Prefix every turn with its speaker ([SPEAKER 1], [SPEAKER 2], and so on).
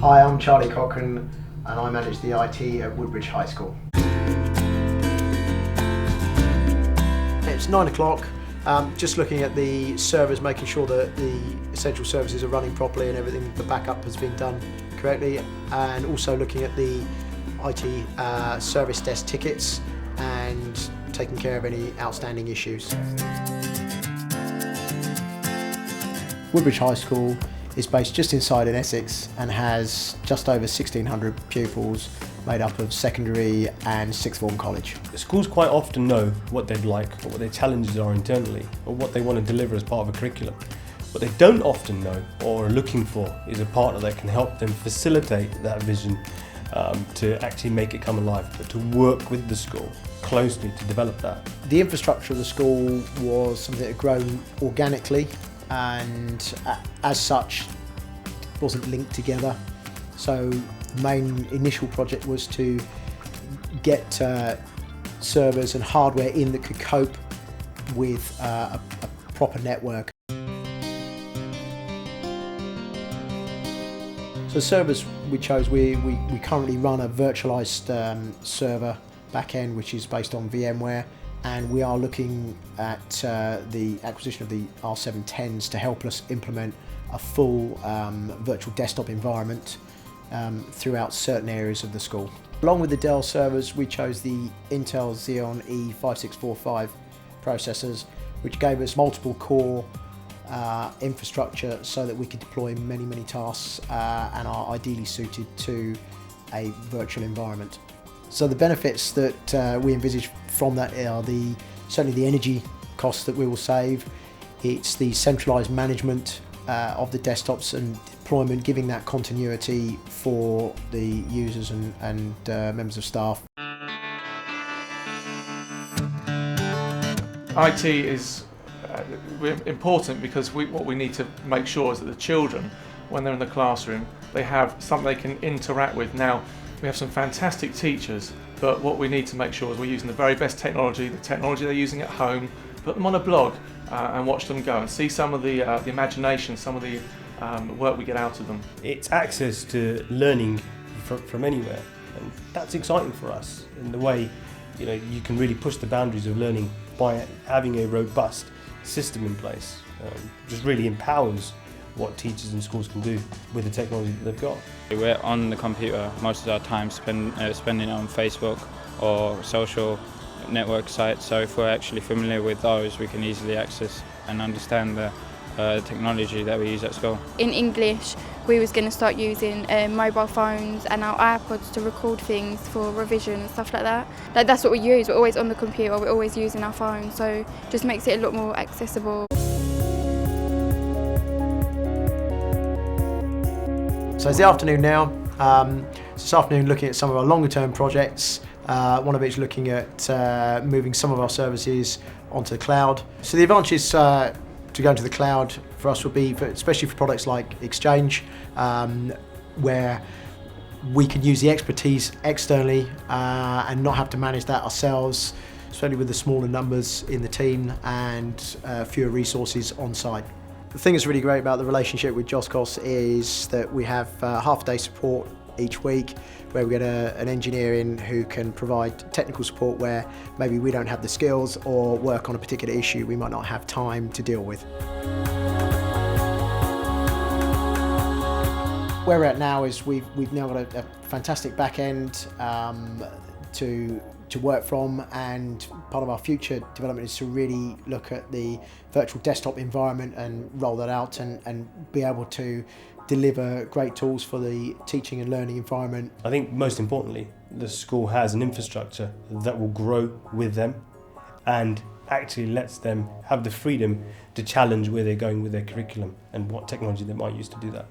[SPEAKER 1] Hi, I'm Charlie Cochrane and I manage the IT at Woodbridge High School. It's 9 o'clock, just looking at the servers, making sure that the essential services are running properly and everything, the backup has been done correctly, and also looking at the IT service desk tickets and taking care of any outstanding issues. Woodbridge High School is based just inside in Essex and has just over 1,600 pupils made up of secondary and sixth form college.
[SPEAKER 2] The schools quite often know what they'd like, or what their challenges are internally, or what they want to deliver as part of a curriculum. What they don't often know or are looking for is a partner that can help them facilitate that vision to actually make it come alive, but to work with the school closely to develop that.
[SPEAKER 1] The infrastructure of the school was something that had grown organically, and as such wasn't linked together. So the main initial project was to get servers and hardware in that could cope with a proper network. So the servers we chose, we currently run a virtualized server backend which is based on VMware, and we are looking at the acquisition of the R710s to help us implement a full virtual desktop environment throughout certain areas of the school. Along with the Dell servers, we chose the Intel Xeon E5645 processors, which gave us multiple core infrastructure so that we could deploy many tasks and are ideally suited to a virtual environment. So the benefits that we envisage from that are certainly the energy costs that we will save. It's the centralised management of the desktops and deployment, giving that continuity for the users and members of staff.
[SPEAKER 3] IT is important because what we need to make sure is that the children, when they're in the classroom, they have something they can interact with. Now, we have some fantastic teachers, but what we need to make sure is we're using the very best technology, the technology they're using at home, put them on a blog and watch them go and see some of the imagination, some of the work we get out of them.
[SPEAKER 2] It's access to learning from anywhere, and that's exciting for us in the way you can really push the boundaries of learning by having a robust system in place. Just really empowers what teachers and schools can do with the technology that they've got.
[SPEAKER 4] We're on the computer most of our time, spending it on Facebook or social network sites, so if we're actually familiar with those, we can easily access and understand the technology that we use at school.
[SPEAKER 5] In English, we was going to start using mobile phones and our iPods to record things for revision and stuff like that. That's what we use, we're always on the computer, we're always using our phone, so just makes it a lot more accessible.
[SPEAKER 1] So it's the afternoon now. This afternoon looking at some of our longer term projects, one of which looking at moving some of our services onto the cloud. So the advantages to go into the cloud for us would be, especially for products like Exchange, where we can use the expertise externally and not have to manage that ourselves, certainly with the smaller numbers in the team and fewer resources on site. The thing that's really great about the relationship with Josios is that we have half-day support each week, where we get an engineer in who can provide technical support where maybe we don't have the skills or work on a particular issue we might not have time to deal with. Where we're at now is we've now got a fantastic back end to work from, and part of our future development is to really look at the virtual desktop environment and roll that out and be able to deliver great tools for the teaching and learning environment.
[SPEAKER 2] I think most importantly, the school has an infrastructure that will grow with them and actually lets them have the freedom to challenge where they're going with their curriculum and what technology they might use to do that.